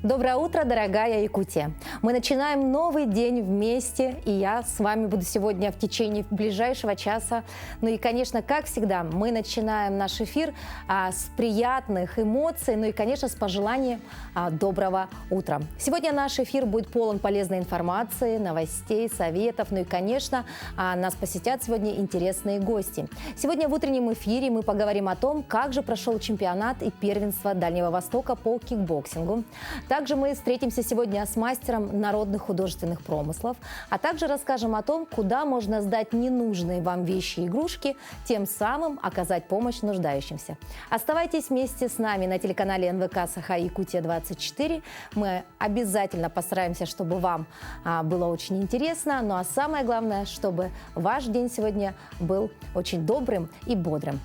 Доброе утро, дорогая Якутия! Мы начинаем новый день вместе, и я с вами буду сегодня в течение ближайшего часа. Ну и, конечно, как всегда, мы начинаем наш эфир с приятных эмоций, ну и, конечно, с пожеланием доброго утра. Сегодня наш эфир будет полон полезной информации, новостей, советов, ну и, конечно, нас посетят сегодня интересные гости. Сегодня в утреннем эфире мы поговорим о том, как же прошел чемпионат и первенство Дальнего Востока по кикбоксингу. Также мы встретимся сегодня с мастером народных художественных промыслов, а также расскажем о том, куда можно сдать ненужные вам вещи и игрушки, тем самым оказать помощь нуждающимся. Оставайтесь вместе с нами на телеканале НВК Саха-Якутия-24. Мы обязательно постараемся, чтобы вам было очень интересно, ну а самое главное, чтобы ваш день сегодня был очень добрым и бодрым.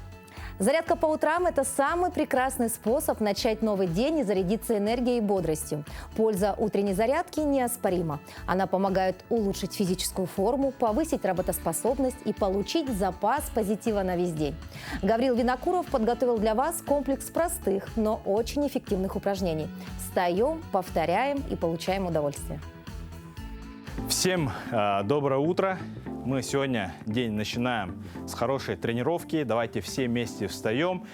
Зарядка по утрам – это самый прекрасный способ начать новый день и зарядиться энергией и бодростью. Польза утренней зарядки неоспорима. Она помогает улучшить физическую форму, повысить работоспособность и получить запас позитива на весь день. Гаврил Винокуров подготовил для вас комплекс простых, но очень эффективных упражнений. Встаем, повторяем и получаем удовольствие. Всем доброе утро! Мы сегодня день начинаем с хорошей тренировки. Давайте все вместе встаем.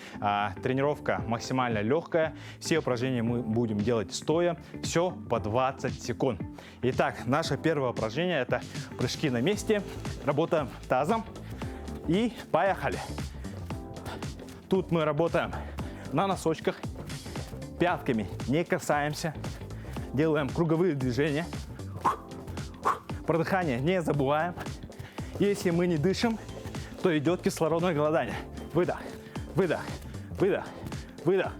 Тренировка максимально легкая. Все упражнения мы будем делать стоя. Все по 20 секунд. Итак, наше первое упражнение – это прыжки на месте. Работаем тазом. И поехали. Тут мы работаем на носочках. Пятками не касаемся. Делаем круговые движения. Про дыхание не забываем. Если мы не дышим, то идет кислородное голодание. Выдох, выдох, выдох, выдох.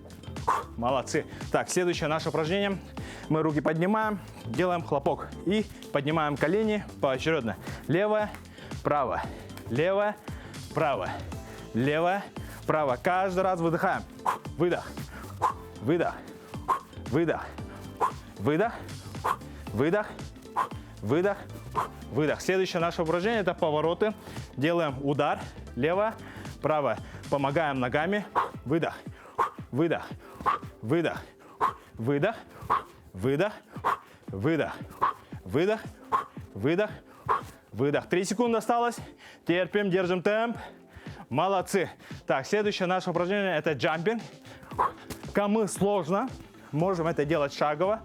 Молодцы. Так, следующее наше упражнение. Мы руки поднимаем, делаем хлопок и поднимаем колени поочередно. Левое, правое, левое, правое, левое, правое. Каждый раз выдыхаем. Выдох, выдох, выдох, выдох, выдох, выдох. Выдох. Следующее наше упражнение – это повороты. Делаем удар. Лево, право. Помогаем ногами. Выдох. Выдох. Выдох. Выдох. Выдох. Выдох. Выдох. Выдох. Выдох. 3 секунды осталось. Терпим, держим темп. Молодцы. Так, следующее наше упражнение – это джампинг. Кому сложно, можем это делать шагово.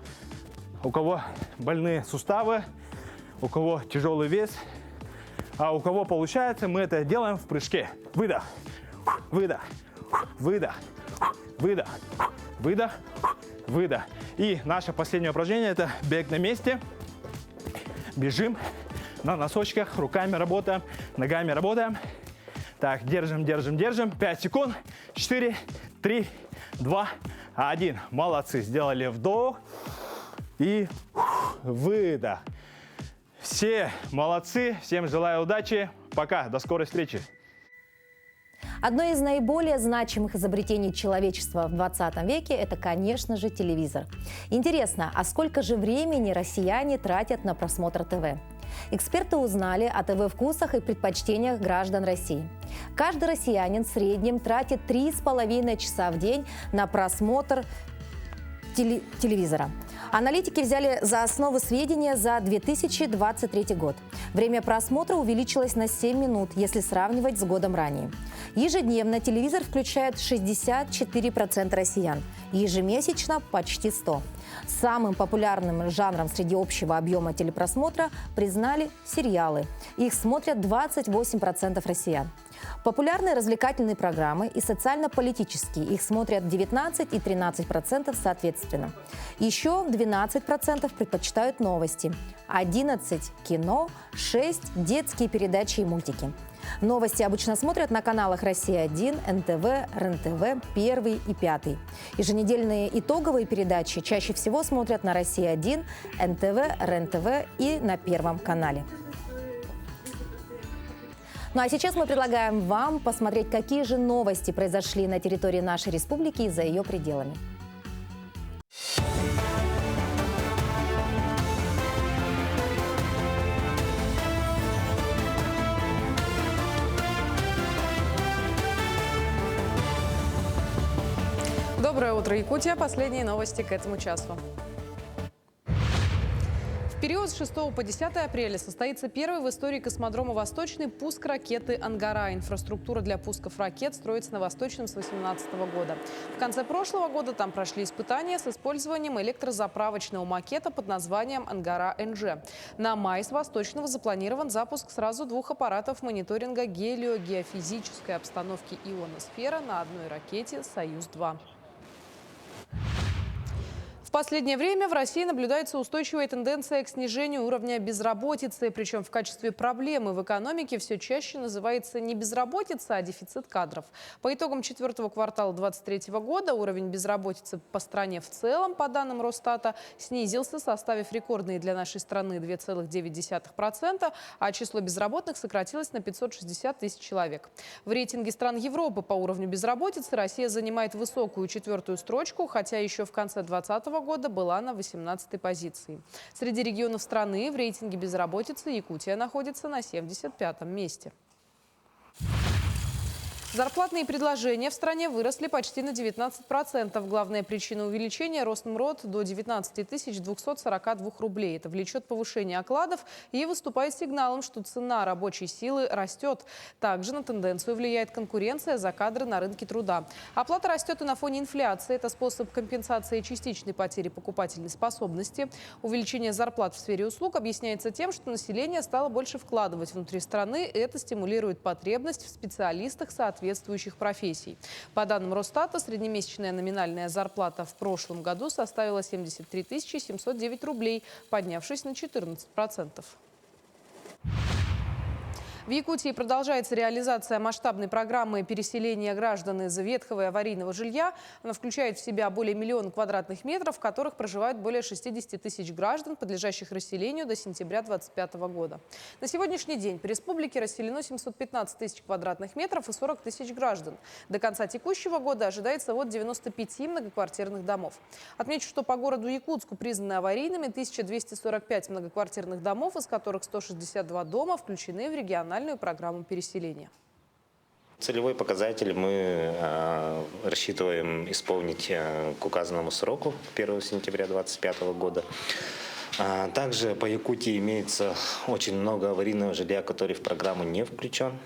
У кого больные суставы, у кого тяжелый вес, а у кого получается, мы это делаем в прыжке. Выдох, выдох, выдох, выдох, выдох, выдох. И наше последнее упражнение – это бег на месте. Бежим на носочках, руками работаем, ногами работаем. Так, держим, держим, держим. 5 секунд. 4, 3, 2, 1. Молодцы. Сделали вдох и выдох. Все молодцы, всем желаю удачи, пока, до скорой встречи. Одно из наиболее значимых изобретений человечества в 20 веке – это, конечно же, телевизор. Интересно, а сколько же времени россияне тратят на просмотр ТВ? Эксперты узнали о ТВ-вкусах и предпочтениях граждан России. Каждый россиянин в среднем тратит 3,5 часа в день на просмотр телевизора. Аналитики взяли за основу сведения за 2023 год. Время просмотра увеличилось на 7 минут, если сравнивать с годом ранее. Ежедневно телевизор включает 64% россиян, ежемесячно почти 100%. Самым популярным жанром среди общего объема телепросмотра признали сериалы. Их смотрят 28% россиян. Популярные развлекательные программы и социально-политические. Их смотрят 19 и 13% соответственно. Еще 12% предпочитают новости, 11% кино, 6% детские передачи и мультики. Новости обычно смотрят на каналах «Россия-1», НТВ, РЕН-ТВ, «Первый» и «Пятый». Еженедельные итоговые передачи чаще всего смотрят на «Россия-1», НТВ, РЕН-ТВ и на Первом канале. Ну а сейчас мы предлагаем вам посмотреть, какие же новости произошли на территории нашей республики и за ее пределами. Доброе утро, Якутия. Последние новости к этому часу. В период с 6 по 10 апреля состоится первый в истории космодрома «Восточный» пуск ракеты «Ангара». Инфраструктура для пусков ракет строится на Восточном с 2018 года. В конце прошлого года там прошли испытания с использованием электрозаправочного макета под названием «Ангара-НЖ». На май с Восточного запланирован запуск сразу 2 аппаратов мониторинга геологеофизической обстановки ионосферы на одной ракете «Союз-2». В последнее время в России наблюдается устойчивая тенденция к снижению уровня безработицы. Причем в качестве проблемы в экономике все чаще называется не безработица, а дефицит кадров. По итогам 4-го квартала 2023 года уровень безработицы по стране в целом, по данным Росстата, снизился, составив рекордные для нашей страны 2,9%, а число безработных сократилось на 560 тысяч человек. В рейтинге стран Европы по уровню безработицы Россия занимает высокую 4-ю строчку, хотя еще в конце 2020 года была на 18-й позиции. Среди регионов страны в рейтинге безработицы Якутия находится на 75-м месте. Зарплатные предложения в стране выросли почти на 19%. Главная причина увеличения – рост МРОТ до 19 242 рублей. Это влечет повышение окладов и выступает сигналом, что цена рабочей силы растет. Также на тенденцию влияет конкуренция за кадры на рынке труда. Оплата растет и на фоне инфляции. Это способ компенсации частичной потери покупательной способности. Увеличение зарплат в сфере услуг объясняется тем, что население стало больше вкладывать внутри страны. Это стимулирует потребность в специалистах соответствующих профессий. По данным Росстата, среднемесячная номинальная зарплата в прошлом году составила 73 709 рублей, поднявшись на 14%. В Якутии продолжается реализация масштабной программы переселения граждан из ветхого и аварийного жилья. Она включает в себя более 1 миллиона квадратных метров, в которых проживают более 60 тысяч граждан, подлежащих расселению до сентября 2025 года. На сегодняшний день по республике расселено 715 тысяч квадратных метров и 40 тысяч граждан. До конца текущего года ожидается ввод 95 многоквартирных домов. Отмечу, что по городу Якутску признаны аварийными 1245 многоквартирных домов, из которых 162 дома включены в региональную программу переселения. Целевой показатель мы рассчитываем исполнить к указанному сроку 1 сентября 2025 года. Также по Якутии имеется очень много аварийного жилья, который в программу не включен.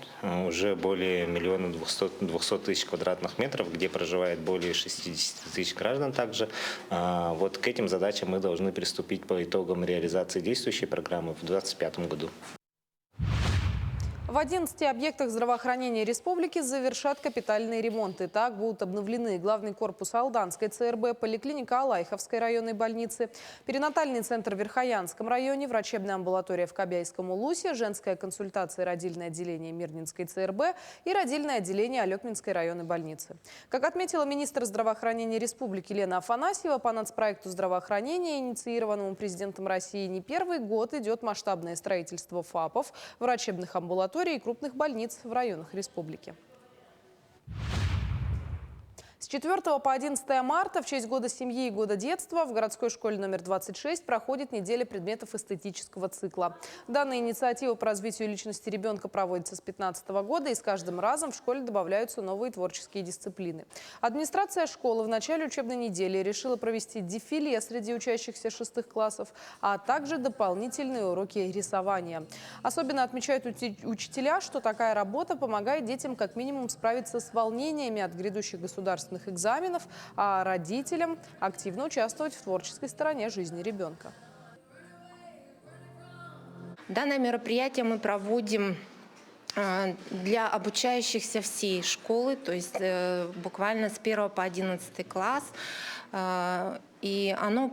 Уже более 1 200 000 квадратных метров, где проживает более 60 тысяч граждан также. Вот к этим задачам мы должны приступить по итогам реализации действующей программы в 2025 году. В 11 объектах здравоохранения республики завершат капитальные ремонты. Так будут обновлены главный корпус Алданской ЦРБ, поликлиника Алайховской районной больницы, перинатальный центр в Верхоянском районе, врачебная амбулатория в Кобяйском Улусе, женская консультация и родильное отделение Мирнинской ЦРБ и родильное отделение Алекминской районной больницы. Как отметила министр здравоохранения республики Лена Афанасьева, по нацпроекту здравоохранения, инициированному президентом России, не первый год идет масштабное строительство ФАПов, врачебных амбулаторий и крупных больниц в районах республики. С 4 по 11 марта в честь Года семьи и Года детства в городской школе номер 26 проходит неделя предметов эстетического цикла. Данная инициатива по развитию личности ребенка проводится с 2015 года, и с каждым разом в школе добавляются новые творческие дисциплины. Администрация школы в начале учебной недели решила провести дефиле среди учащихся 6 классов, а также дополнительные уроки рисования. Особенно отмечают учителя, что такая работа помогает детям как минимум справиться с волнениями от грядущих государственных экзаменов, а родителям активно участвовать в творческой стороне жизни ребенка. Данное мероприятие мы проводим для обучающихся всей школы, то есть буквально с 1 по 11 класс. И оно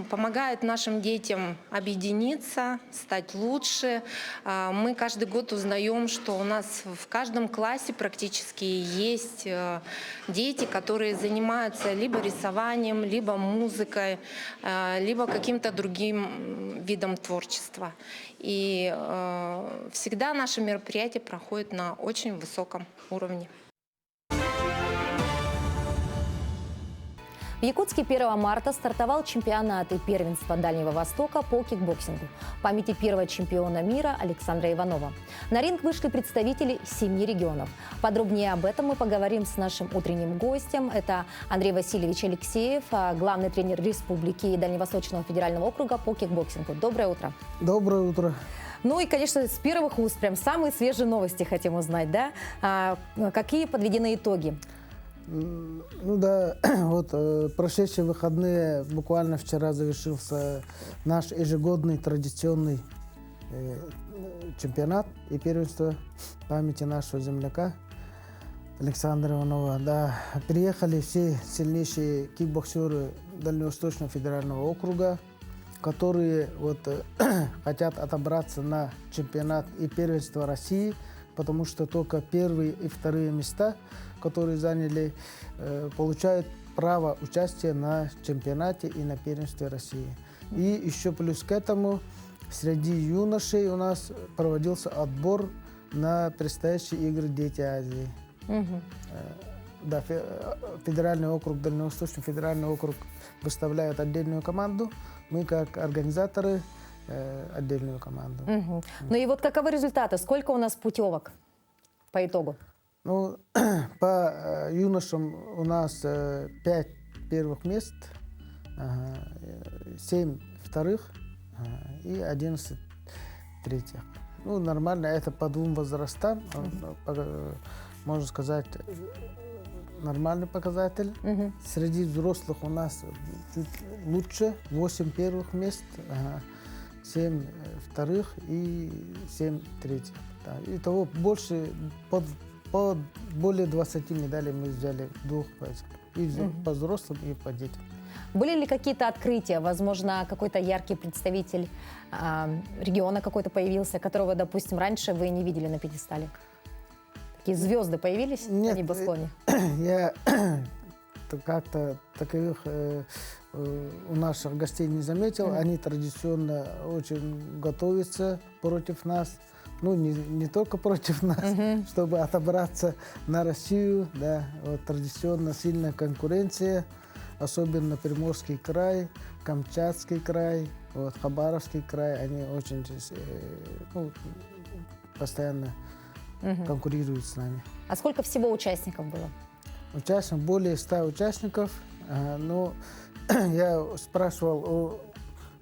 помогает нашим детям объединиться, стать лучше. Мы каждый год узнаем, что у нас в каждом классе практически есть дети, которые занимаются либо рисованием, либо музыкой, либо каким-то другим видом творчества. И всегда наши мероприятия проходят на очень высоком уровне. В Якутске 1 марта стартовал чемпионат и первенство Дальнего Востока по кикбоксингу в памяти первого чемпиона мира Александра Иванова. На ринг вышли представители 7 регионов. Подробнее об этом мы поговорим с нашим утренним гостем. Это Андрей Васильевич Алексеев, главный тренер Республики и Дальневосточного федерального округа по кикбоксингу. Доброе утро. Доброе утро. Ну и, конечно, с первых уст прям самые свежие новости хотим узнать, да? Какие подведены итоги? Ну да, вот прошедшие выходные, буквально вчера завершился наш ежегодный традиционный чемпионат и первенство памяти нашего земляка Александра Иванова. Да, приехали все сильнейшие кикбоксеры Дальневосточного федерального округа, которые вот хотят отобраться на чемпионат и первенство России, потому что только первые и вторые места, которые заняли, получают право участия на чемпионате и на первенстве России. И еще плюс к этому среди юношей у нас проводился отбор на предстоящие игры «Дети Азии». Да, федеральный округ, Дальневосточный федеральный округ выставляет отдельную команду, мы как организаторы отдельную команду. Ну и вот каковы результаты? Сколько у нас путевок по итогу? Ну, по юношам у нас 5 первых мест, 7 вторых и 11 третьих. Ну, нормально, это по двум возрастам, можно сказать, нормальный показатель. Среди взрослых у нас чуть лучше, 8 первых мест, 7 вторых и 7 третьих. Да. Итого больше, по более 20 медалей мы взяли в двух поясах. И по взрослым, и по детям. Были ли какие-то открытия? Возможно, какой-то яркий представитель региона какой-то появился, которого, допустим, раньше вы не видели на пьедестале? Такие звезды появились на небосклоне? Я как-то таковых у наших гостей не заметил. Они традиционно очень готовятся против нас. Ну, не только против нас, чтобы отобраться на Россию. Да, вот, традиционно сильная конкуренция, особенно Приморский край, Камчатский край, вот, Хабаровский край. Они очень постоянно конкурируют с нами. А сколько всего участников было? Участников более 100 участников. Но я спрашивал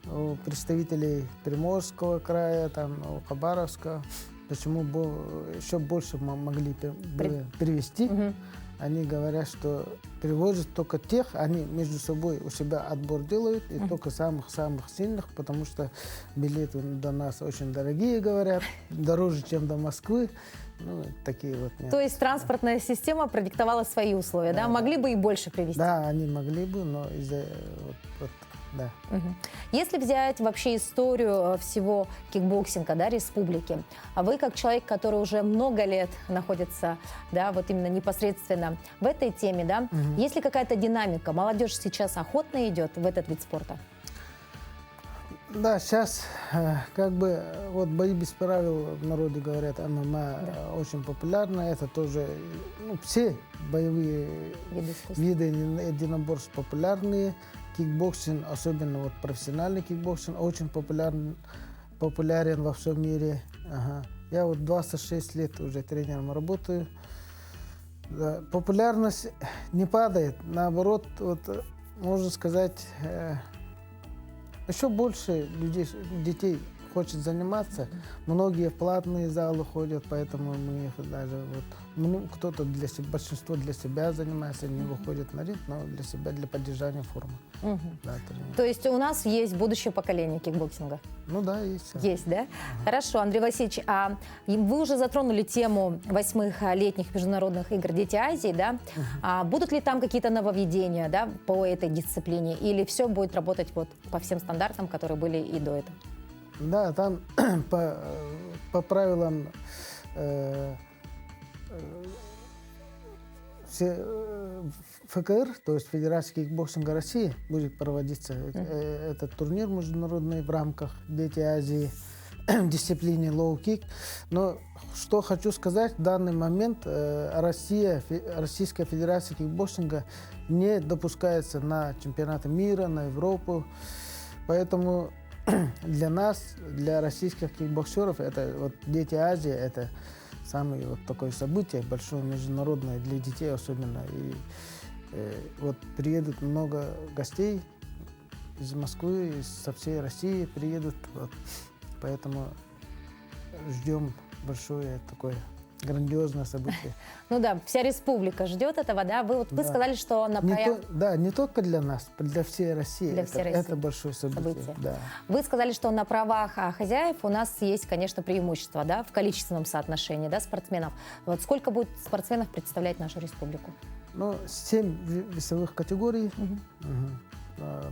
у представителей Приморского края, там, у Хабаровска, почему еще больше могли перевести. Они говорят, что перевозят только тех, они между собой у себя отбор делают, и только самых-самых сильных, потому что билеты до нас очень дорогие, говорят, дороже, чем до Москвы. Ну, такие вот. Нет. То есть транспортная система продиктовала свои условия, да? Могли бы и больше привезти? Да, они могли бы, но из-за... Да. Если взять вообще историю всего кикбоксинга, да, республики, а вы как человек, который уже много лет находится, да, вот именно непосредственно в этой теме, да, есть ли какая-то динамика? Молодежь сейчас охотно идет в этот вид спорта? Да, сейчас как бы вот бои без правил в народе говорят, ММА очень популярно, это тоже, ну, все боевые виды единоборств популярные. Кикбоксинг, особенно вот профессиональный кикбоксинг, очень популярен во всем мире. Я вот 26 лет уже тренером работаю. Да, популярность не падает, наоборот, вот, можно сказать, еще больше детей хочет заниматься. Многие в платные залы ходят, поэтому мы их даже вот, кто-то для себя, большинство для себя занимается, не выходит на ринг, но для себя, для поддержания формы. Да, то есть у нас есть будущее поколение кикбоксинга? Ну да, есть. Есть, да? Хорошо, Андрей Васильевич, а вы уже затронули тему 8-х летних международных игр «Дети Азии», да? А будут ли там какие-то нововведения, да, по этой дисциплине, или все будет работать вот по всем стандартам, которые были и до этого? Да, там по правилам ФКР, то есть Федерация кикбоксинга России, будет проводиться этот турнир международный в рамках «Дети Азии». дисциплине лоу-кик. Но что хочу сказать, в данный момент Российская Федерация кикбоксинга не допускается на чемпионаты мира, на Европу. Поэтому для нас, для российских кикбоксеров, это вот Дети Азии, это самое вот такое событие, большое международное для детей особенно. И вот приедут много гостей из Москвы, со всей России приедут. Вот. Поэтому ждем большое такое грандиозное событие. Ну да, вся республика ждет этого, да? Вы сказали, что на Не только для нас, для всей России. Для всей России. Это большое событие. Да. Вы сказали, что на правах хозяев у нас есть, конечно, преимущество, да, в количественном соотношении, да, спортсменов. Вот сколько будет спортсменов представлять нашу республику? Ну, 7 весовых категорий.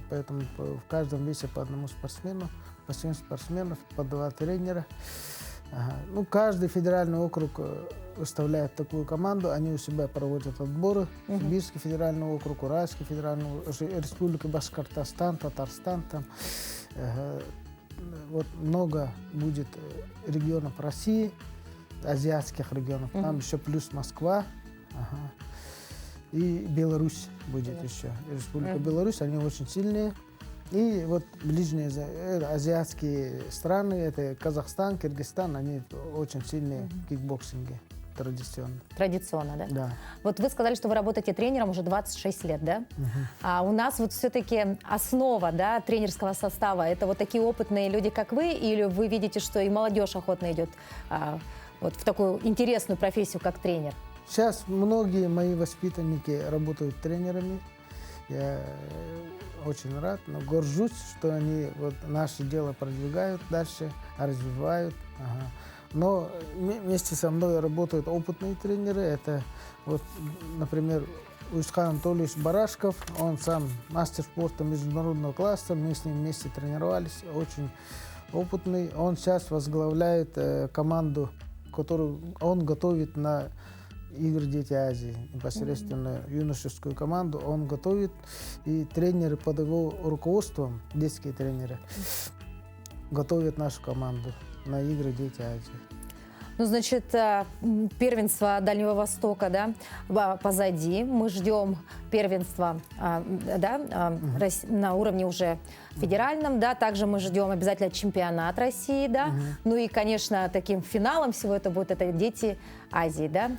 Поэтому в каждом весе по одному спортсмену, по 7 спортсменов, по 2 тренера. Ну, каждый федеральный округ выставляет такую команду, они у себя проводят отборы. Сибирский федеральный округ, Уральский федеральный округ, Республика Башкортостан, Татарстан. Там, вот много будет регионов России, азиатских регионов. Там еще плюс Москва. И Беларусь будет еще. Республика Беларусь, они очень сильные. И вот ближние азиатские страны, это Казахстан, Кыргызстан, они очень сильные в кикбоксинге традиционно. Традиционно, да? Да. Вот вы сказали, что вы работаете тренером уже 26 лет, да? А у нас вот все-таки основа, да, тренерского состава, это вот такие опытные люди, как вы, или вы видите, что и молодежь охотно идет вот в такую интересную профессию, как тренер? Сейчас многие мои воспитанники работают тренерами. Я очень рад, но горжусь, что они вот наше дело продвигают дальше, развивают. Но вместе со мной работают опытные тренеры. Это вот, например, Уйсхан Анатольевич Барашков, он сам мастер спорта международного класса, мы с ним вместе тренировались, очень опытный. Он сейчас возглавляет команду, которую он готовит на игры Дети Азии, непосредственно юношескую команду он готовит, и тренеры под его руководством, детские тренеры, готовят нашу команду на игры Дети Азии. Ну, значит, первенство Дальнего Востока, да, позади. Мы ждем первенства, да, на уровне уже федеральном, да. Также мы ждем обязательно чемпионат России, да. Ну и, конечно, таким финалом всего это будет Дети Азии, да.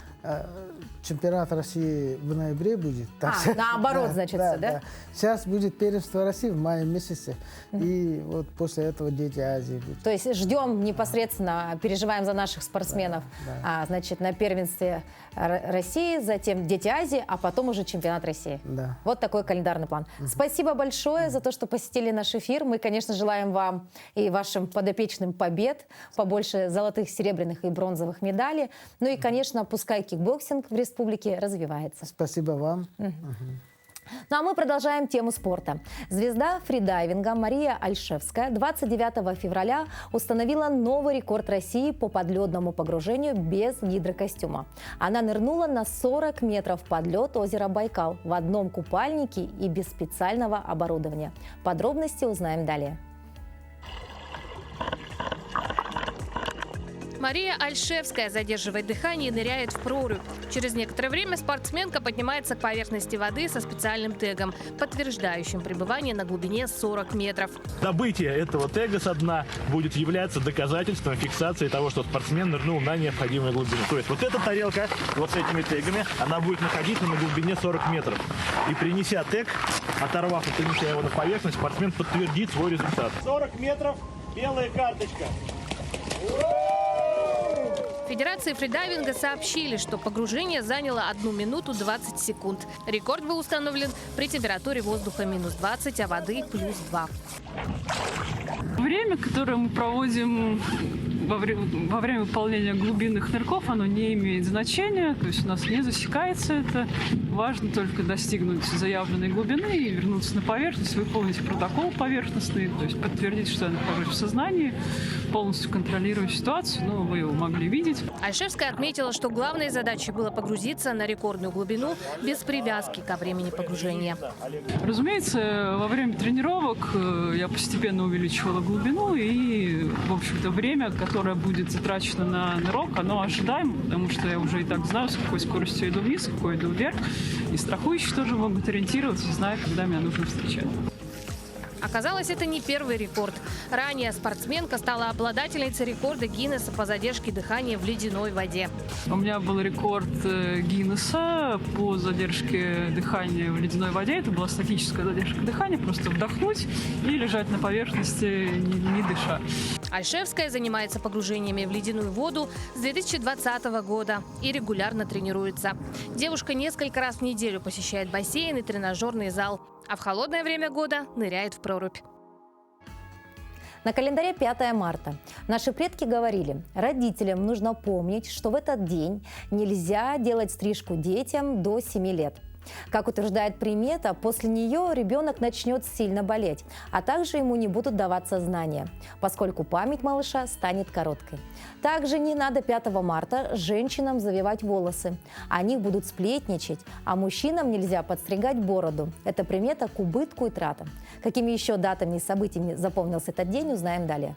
Чемпионат России в ноябре будет. Наоборот, значит, да? Сейчас будет первенство России в мае месяце, и вот после этого Дети Азии будут. То есть ждем непосредственно, переживаем за наших спортсменов, значит, на первенстве России, затем Дети Азии, а потом уже чемпионат России. Да. Вот такой календарный план. Спасибо большое за то, что посетили наш эфир. Мы, конечно, желаем вам и вашим подопечным побед, побольше золотых, серебряных и бронзовых медалей. Ну и, конечно, пускай кикбоксинг в республике развивается. Спасибо вам. Ну а мы продолжаем тему спорта. Звезда фридайвинга Мария Альшевская 29 февраля установила новый рекорд России по подледному погружению без гидрокостюма. Она нырнула на 40 метров под лед озера Байкал в одном купальнике и без специального оборудования. Подробности узнаем далее. Мария Альшевская задерживает дыхание и ныряет в прорубь. Через некоторое время спортсменка поднимается к поверхности воды со специальным тегом, подтверждающим пребывание на глубине 40 метров. Добытие этого тега со дна будет являться доказательством фиксации того, что спортсмен нырнул на необходимую глубину. То есть вот эта тарелка вот с этими тегами, она будет находиться на глубине 40 метров. И принеся тег, оторвав и принеся его на поверхность, спортсмен подтвердит свой результат. 40 метров, белая карточка. В Федерации фридайвинга сообщили, что погружение заняло 1 минуту 20 секунд. Рекорд был установлен при температуре воздуха -20, а воды +2. Время, которое мы проводим во время выполнения глубинных нырков оно не имеет значения, то есть у нас не засекается это. Важно только достигнуть заявленной глубины и вернуться на поверхность, выполнить протокол поверхностный, то есть подтвердить, что я нахожусь в сознании, полностью контролируя ситуацию, но вы его могли видеть. Альшевская отметила, что главной задачей было погрузиться на рекордную глубину без привязки ко времени погружения. Разумеется, во время тренировок я постепенно увеличивала глубину, и, в общем-то, время, которое будет затрачено на нырок, оно ожидаемо, потому что я уже и так знаю, с какой скоростью я иду вниз, с какой иду вверх, и страхующие тоже могут ориентироваться и знают, когда меня нужно встречать. Оказалось, это не первый рекорд. Ранее спортсменка стала обладательницей рекорда Гиннесса по задержке дыхания в ледяной воде. У меня был рекорд Гиннесса по задержке дыхания в ледяной воде. Это была статическая задержка дыхания, просто вдохнуть и лежать на поверхности, не дыша. Альшевская занимается погружениями в ледяную воду с 2020 года и регулярно тренируется. Девушка несколько раз в неделю посещает бассейн и тренажерный зал, а в холодное время года ныряет в прорубь. На календаре 5 марта. Наши предки говорили, родителям нужно помнить, что в этот день нельзя делать стрижку детям до 7 лет. Как утверждает примета, после нее ребенок начнет сильно болеть, а также ему не будут даваться знания, поскольку память малыша станет короткой. Также не надо 5 марта женщинам завивать волосы. О них будут сплетничать, а мужчинам нельзя подстригать бороду. Это примета к убытку и тратам. Какими еще датами и событиями запомнился этот день, узнаем далее.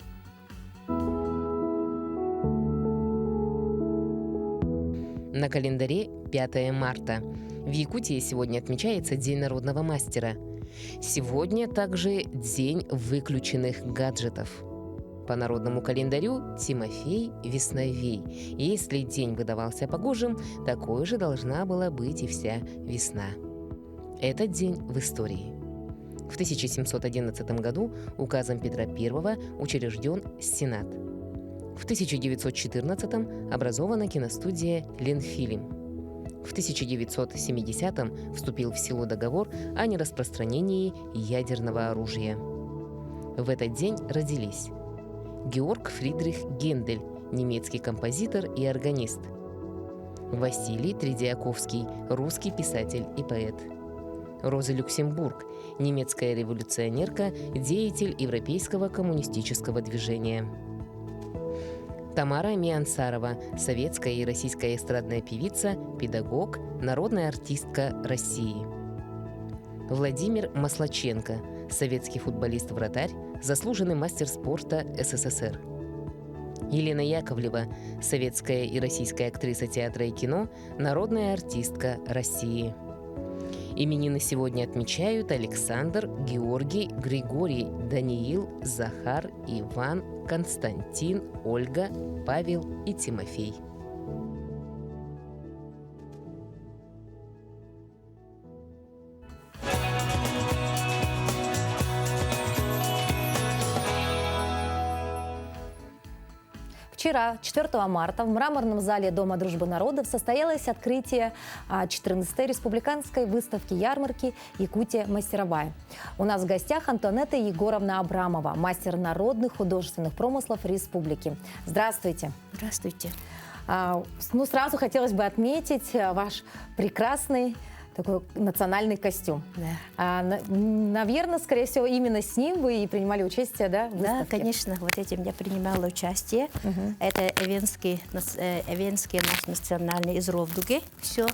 На календаре 5 марта. В Якутии сегодня отмечается День народного мастера. Сегодня также День выключенных гаджетов. По народному календарю Тимофей Весновей. И если день выдавался погожим, такой же должна была быть и вся весна. Этот день в истории. В 1711 году указом Петра I учрежден Сенат. В 1914 образована киностудия «Ленфильм». В 1970-м вступил в силу договор о нераспространении ядерного оружия. В этот день родились Георг Фридрих Гендель, немецкий композитор и органист; Василий Тредиаковский, русский писатель и поэт; Роза Люксембург, немецкая революционерка, деятель европейского коммунистического движения; Тамара Миансарова, советская и российская эстрадная певица, педагог, народная артистка России; Владимир Маслаченко, советский футболист-вратарь, заслуженный мастер спорта СССР; Елена Яковлева, советская и российская актриса театра и кино, народная артистка России. Именины сегодня отмечают Александр, Георгий, Григорий, Даниил, Захар, Иван, Константин, Ольга, Павел и Тимофей. Вчера, 4 марта, в мраморном зале Дома дружбы народов состоялось открытие 14-й республиканской выставки-ярмарки «Якутия мастеровая». У нас в гостях Антуанетта Егоровна Абрамова, мастер народных художественных промыслов республики. Здравствуйте. Здравствуйте. Сразу хотелось бы отметить ваш прекрасный такой национальный костюм. Да. Наверное, скорее всего, именно с ним вы и принимали участие, да, в выставке? Да, конечно, вот этим я принимала участие. Это эвенский наш национальный из Ровдуги. Все.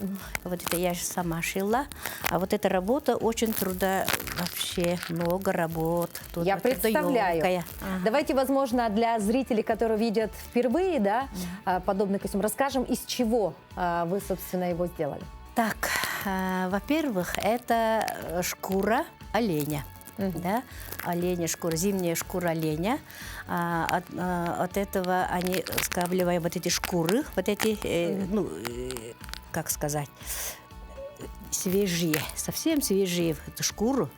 Вот это я же сама шила. А вот эта работа очень труда, вообще много работ. Тут я вот представляю. Давайте, возможно, для зрителей, которые видят впервые, да, подобный костюм, расскажем, из чего вы, собственно, его сделали. Так, во-первых, это шкура оленя. Да? Оленя, шкура, зимняя шкура оленя. От этого они скабливаем вот эти шкуры, вот эти, как сказать, свежие, совсем свежие эту шкуру,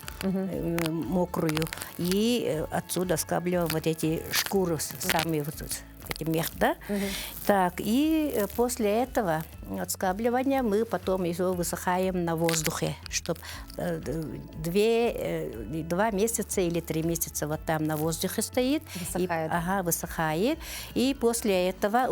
мокрую. И отсюда скабливаем вот эти шкуры, сами вот эти мех, да? Так, и после этого отскабливания мы потом его высыхаем на воздухе, чтобы 2 месяца или 3 месяца вот там на воздухе стоит. Высыхает. Высыхает. И после этого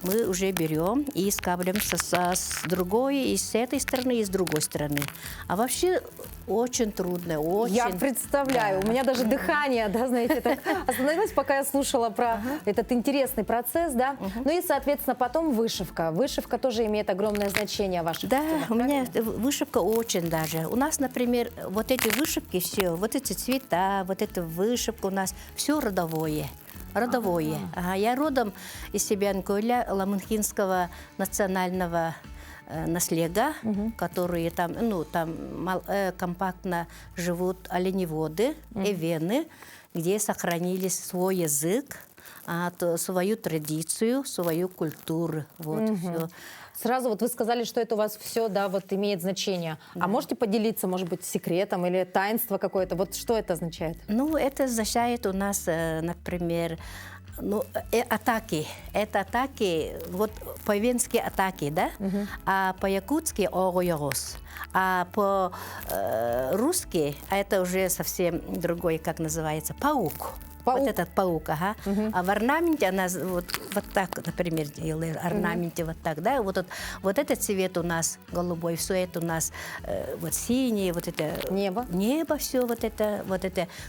мы уже берем и скабливаем с другой, и с этой стороны, и с другой стороны. А вообще очень трудно, очень. Я представляю, Да. у меня даже дыхание, да, знаете, так остановилось, пока я слушала про этот интересный процесс, да. Ну и, соответственно, потом вышивка. Вышивка тоже имеет огромное значение в ваших Да, стилях, у меня правильно? вышивка очень даже. У нас, например, вот эти вышивки, все, вот эти цвета, вот эта вышивка у нас все родовое. Родовое. Ага, я родом из Себянкойля, Ламынхинского национального наследия, которые там, компактно живут оленеводы, эвены, где сохранили свой язык, свою традицию, свою культуру. Вот, все. Сразу вот вы сказали, что это у вас все, да, вот имеет значение. А можете поделиться, может быть, секретом или таинство какое-то? Вот что это означает? Ну, это означает у нас, например, атаки. Это атаки, вот по-венски атаки, да? А по-якутски огойорос. А по-русски это уже совсем другой, как называется, паук. Паук. Вот этот паук, ага. А в орнаменте она вот так, например, делает. В орнаменте вот так, да. Вот этот цвет у нас голубой, все это у нас вот синее, вот это Небо. Небо все вот это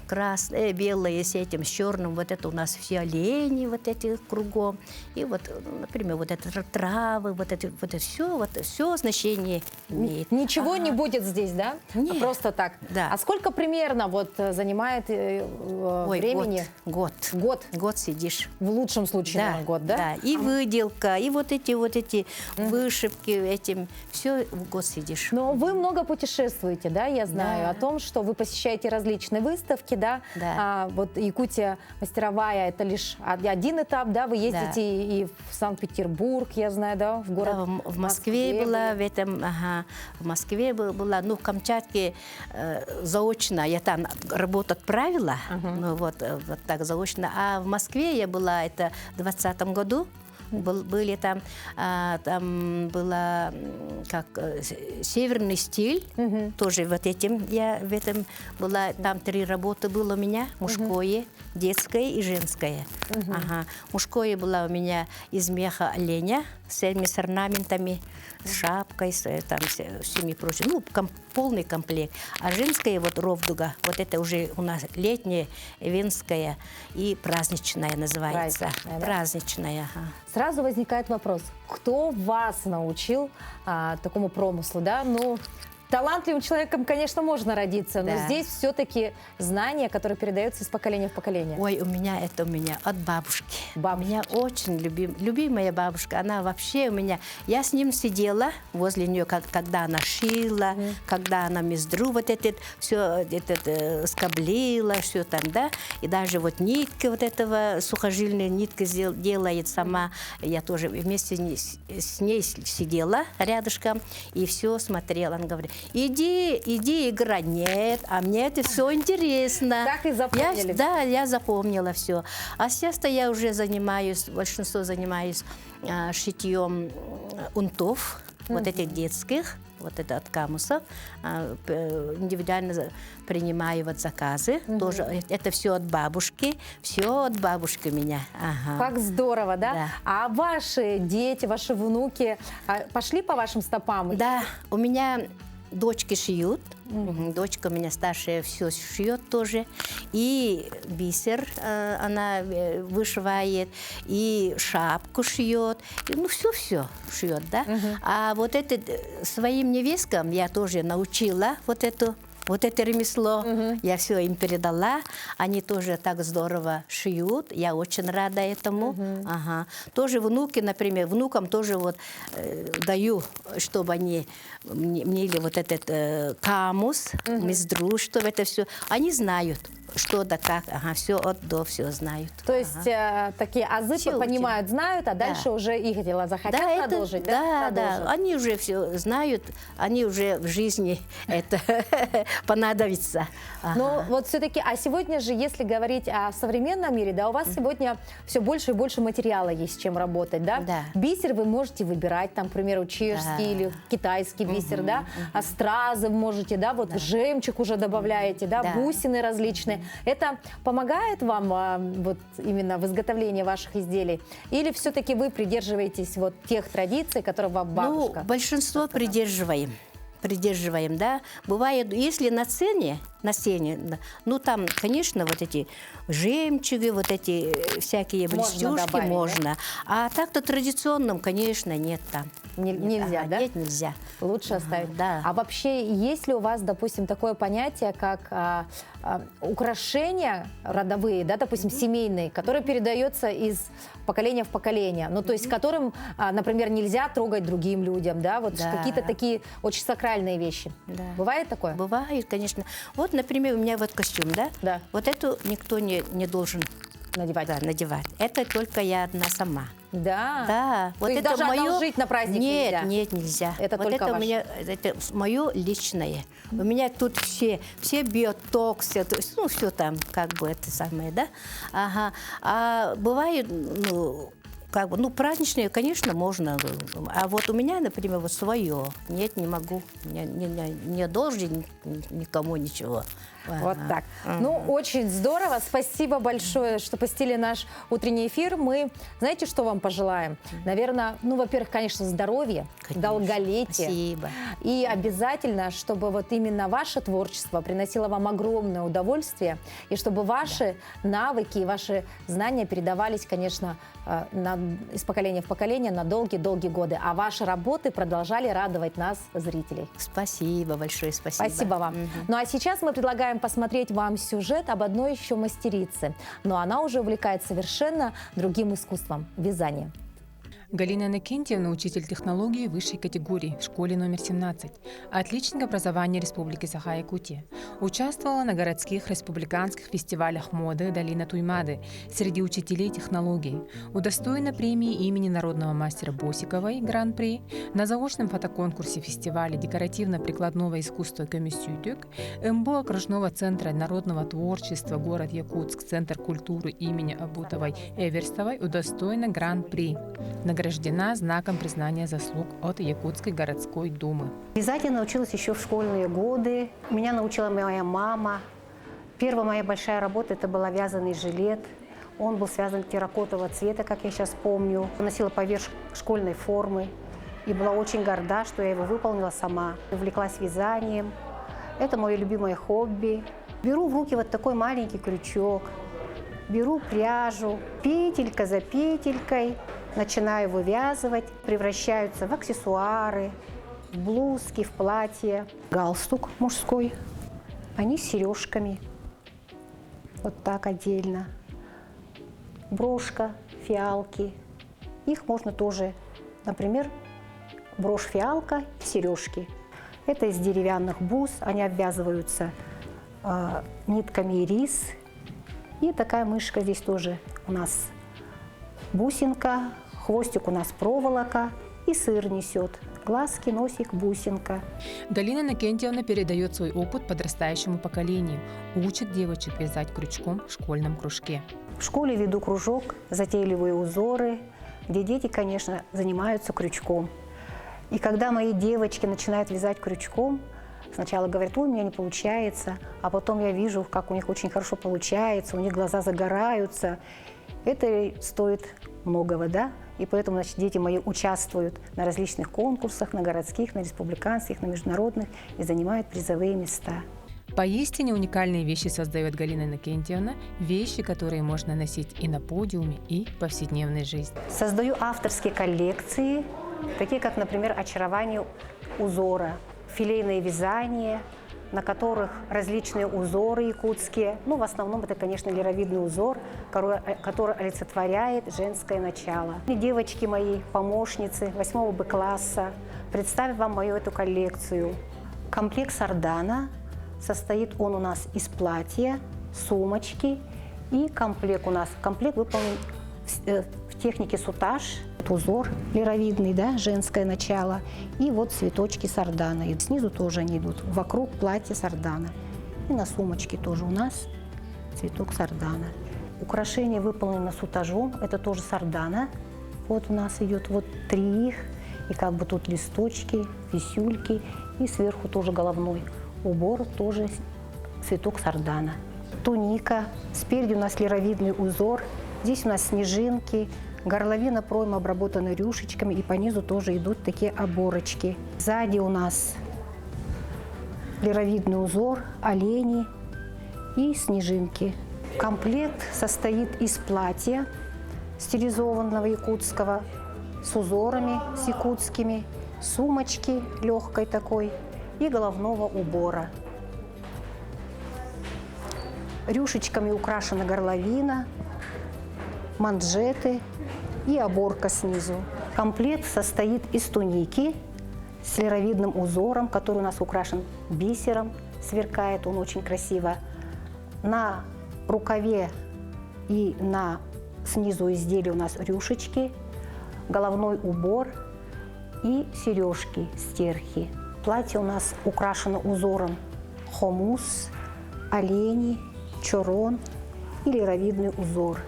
красное, белое с этим, с черным, вот это у нас все олени вот эти кругом. И вот, например, вот это травы, вот это все значение имеет. Ничего не будет здесь, да? Нет. Просто так. Да. А сколько примерно вот занимает времени? Год. Год. Год сидишь. В лучшем случае, наверное, год, да? Да, и выделка, и вот эти вышивки, этим, все в год сидишь. Но вы много путешествуете, да, я знаю, Да. о том, что вы посещаете различные выставки, да. Да. Вот Якутия мастеровая – это лишь один этап, да, вы ездите Да. и в Санкт-Петербург, я знаю, да, в город Да, в Москве была, были. в Москве была, ну, в Камчатке заочно, я там работу отправила, ну, вот так заочно, а в Москве я была, это в 2020 году, были там, было как северный стиль, тоже вот этим я в этом была, там 3 работы было у меня, мужское, детское и женское. Ага. Мужское было у меня из меха оленя с орнаментами, с шапкой, там, всеми прочими, ну, полный комплект. А женское вот ровдуга, вот это уже у нас летняя, венская и праздничная называется. Праздничная, да? Праздничная, ага. Сразу возникает вопрос, кто вас научил такому промыслу, да? Ну, талантливым человеком, конечно, можно родиться, но Да. здесь все-таки знания, которые передаются из поколения в поколение. Ой, у меня от бабушки. Бабушки. У меня очень любимая бабушка. Она вообще у меня... Я с ним сидела возле нее, когда она шила, когда она мездру вот все скоблила, все там, да. И даже вот нитки вот этого, сухожильные нитки делает сама. Я тоже вместе с ней сидела рядышком и все смотрела. Она говорит, иди играй. Нет, а мне это все интересно. Так и запомнили. Да, я запомнила все. А сейчас-то я уже большинство занимаюсь шитьем унтов, вот этих детских, вот это от камусов. Индивидуально принимаю вот заказы. Тоже, это все от бабушки у меня. Ага. Как здорово, да? Да. А ваши дети, ваши внуки пошли по вашим стопам? Да, у меня дочки шьют. Дочка у меня старшая все шьет тоже. И бисер она вышивает, и шапку шьет. И, ну, все шьет, да? А вот это своим невесткам я тоже научила вот это ремесло. Я все им передала. Они тоже так здорово шьют. Я очень рада этому. Ага. Тоже внуки, например, внукам тоже вот даю, чтобы они мне вот этот камус, мездру, чтобы это все. Они знают, что да как. Ага, все от до, все знают. То есть такие азы Всё понимают, учим. знают, а дальше уже их дела захотят Да, продолжить, да, Продолжат. да, они уже все знают, они уже в жизни это понадобится. Но вот все-таки, а сегодня же, если говорить о современном мире, да, у вас сегодня все больше и больше материала есть, с чем работать, да? Да. Бисер вы можете выбирать, там, к примеру, чешский или китайский бисер, да? А стразы можете, да, вот жемчуг уже добавляете, да, Да. бусины различные. Это помогает вам вот именно в изготовлении ваших изделий? Или все-таки вы придерживаетесь вот тех традиций, которые вам бабушка? Ну, большинство придерживаем, да. Бывает, если на сцене, ну там, конечно, вот эти жемчуги, вот эти всякие блестюшки добавить, можно. А так-то традиционным, конечно, нет там. Нельзя, да? Нет, нельзя. Лучше оставить. Да. А вообще, есть ли у вас, допустим, такое понятие, как украшения родовые, да, допустим, семейные, которые передаются из поколения в поколение, ну, то есть которым, например, нельзя трогать другим людям, да, вот Да. какие-то такие очень сакральные вещи. Да. Бывает такое? Бывает, конечно. Вот, например, у меня вот костюм, да? Да. Вот эту никто не должен Надевать? надевать. Это только я одна сама. Да. Да, То есть даже одолжить на праздник нет, нельзя? нельзя. Это вот только это ваше? у меня, это мое личное. У меня тут все биоток, все, то есть, ну, все там, как бы это самое, да. Ага. А бывает, ну, как бы, ну, праздничные, конечно, можно. А вот у меня, например, вот свое. Нет, не могу. Не должен никому ничего. Вот так. Ну, очень здорово. Спасибо большое, что посетили наш утренний эфир. Мы, знаете, что вам пожелаем? Наверное, ну, во-первых, конечно, здоровья, долголетия. Спасибо. И обязательно, чтобы вот именно ваше творчество приносило вам огромное удовольствие, и чтобы ваши навыки и ваши знания передавались, конечно, из поколения в поколение на долгие-долгие годы, а ваши работы продолжали радовать нас, зрителей. Спасибо большое, спасибо. Спасибо вам. Ну а сейчас мы предлагаем посмотреть вам сюжет об одной еще мастерице, но она уже увлекает совершенно другим искусством – вязанием. Галина Иннокентьевна – учитель технологии высшей категории в школе номер 17, отличник образования Республики Саха-Якутия. Участвовала на городских республиканских фестивалях моды «Долина Туймады» среди учителей технологий. Удостоена премии имени народного мастера Босиковой «Гран-при», на заочном фотоконкурсе фестиваля декоративно-прикладного искусства «Комиссютюк», МБО окружного центра народного творчества город Якутск, Центр культуры имени Абутовой-Эверстовой удостоена Гран-при. Награждена знаком признания заслуг от Якутской городской думы. Вязать я научилась еще в школьные годы. Меня научила моя мама. Первая моя большая работа – это была вязаный жилет. Он был связан терракотового цвета, как я сейчас помню. Носила поверх школьной формы и была очень горда, что я его выполнила сама. Увлеклась вязанием. Это мое любимое хобби. Беру в руки вот такой маленький крючок, беру пряжу, петелька за петелькой. Начинаю вывязывать, превращаются в аксессуары, в блузки, в платье. Галстук мужской, они с сережками, вот так отдельно. Брошка, фиалки, их можно тоже, например, брошь-фиалка, сережки. Это из деревянных бус, они обвязываются нитками ирис. И такая мышка здесь тоже у нас бусинка, хвостик у нас проволока и сыр несет. Глазки, носик, бусинка. Галина Иннокентьевна передает свой опыт подрастающему поколению, учит девочек вязать крючком в школьном кружке. В школе веду кружок «Затейливые узоры», где дети, конечно, занимаются крючком. И когда мои девочки начинают вязать крючком, сначала говорят: ой, у меня не получается, а потом я вижу, как у них очень хорошо получается, у них глаза загораются. Это стоит многого, да? И поэтому, значит, дети мои участвуют на различных конкурсах, на городских, на республиканских, на международных и занимают призовые места. Поистине уникальные вещи создает Галина Иннокентьевна, вещи, которые можно носить и на подиуме, и в повседневной жизни. Создаю авторские коллекции, такие как, например, «Очарование узора», филейное вязание, на которых различные узоры якутские. Ну, в основном это, конечно, лировидный узор, который олицетворяет женское начало. И девочки мои, помощницы 8 Б-класса, представят вам мою эту коллекцию. Комплект сардана. Состоит он у нас из платья, сумочки и комплект у нас. Комплект выполнен в техники сутаж, узор лировидный, да, женское начало, и вот цветочки сардана. И снизу тоже они идут, вокруг платья сардана. И на сумочке тоже у нас цветок сардана. Украшения выполнены сутажом, это тоже сардана. Вот у нас идет вот 3 их, и как бы тут листочки, висюльки, и сверху тоже головной убор, тоже цветок сардана. Туника, спереди у нас лировидный узор, здесь у нас снежинки, горловина пройма обработана рюшечками, и по низу тоже идут такие оборочки. Сзади у нас лировидный узор, олени и снежинки. Комплект состоит из платья стилизованного якутского, с узорами с якутскими, сумочки легкой такой и головного убора. Рюшечками украшена горловина, манжеты и оборка снизу. Комплект состоит из туники с лировидным узором, который у нас украшен бисером, сверкает он очень красиво. На рукаве и снизу изделия у нас рюшечки, головной убор и сережки, стерхи. Платье у нас украшено узором хомус, олени, чорон и лировидный узор.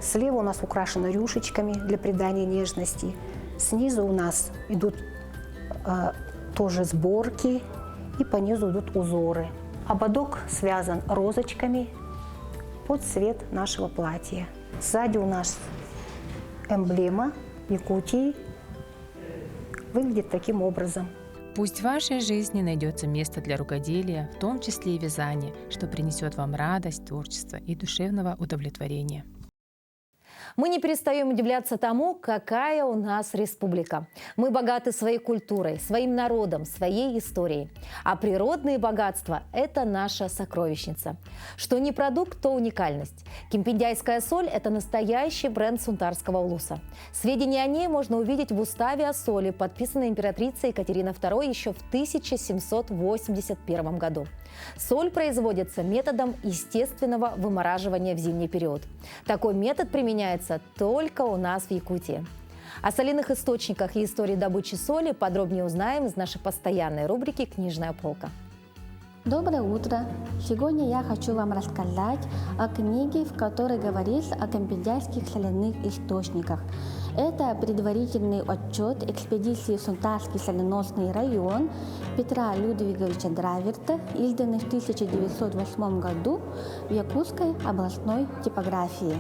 Слева у нас украшено рюшечками для придания нежности. Снизу у нас идут тоже сборки, и по низу идут узоры. Ободок связан розочками под цвет нашего платья. Сзади у нас эмблема Якутии. Выглядит таким образом. Пусть в вашей жизни найдется место для рукоделия, в том числе и вязания, что принесет вам радость, творчество и душевного удовлетворения. Мы не перестаем удивляться тому, какая у нас республика. Мы богаты своей культурой, своим народом, своей историей. А природные богатства – это наша сокровищница. Что не продукт, то уникальность. Кемпиндяйская соль – это настоящий бренд Сунтарского улуса. Сведения о ней можно увидеть в уставе о соли, подписанной императрицей Екатериной II еще в 1781 году. Соль производится методом естественного вымораживания в зимний период. Такой метод применяется только у нас в Якутии. О соляных источниках и истории добычи соли подробнее узнаем из нашей постоянной рубрики «Книжная полка». Доброе утро! Сегодня я хочу вам рассказать о книге, в которой говорится о кемпиндяйских соляных источниках. Это предварительный отчет экспедиции в Сунтарский соленосный район Петра Людвиговича Драверта, изданный в 1908 году в Якутской областной типографии.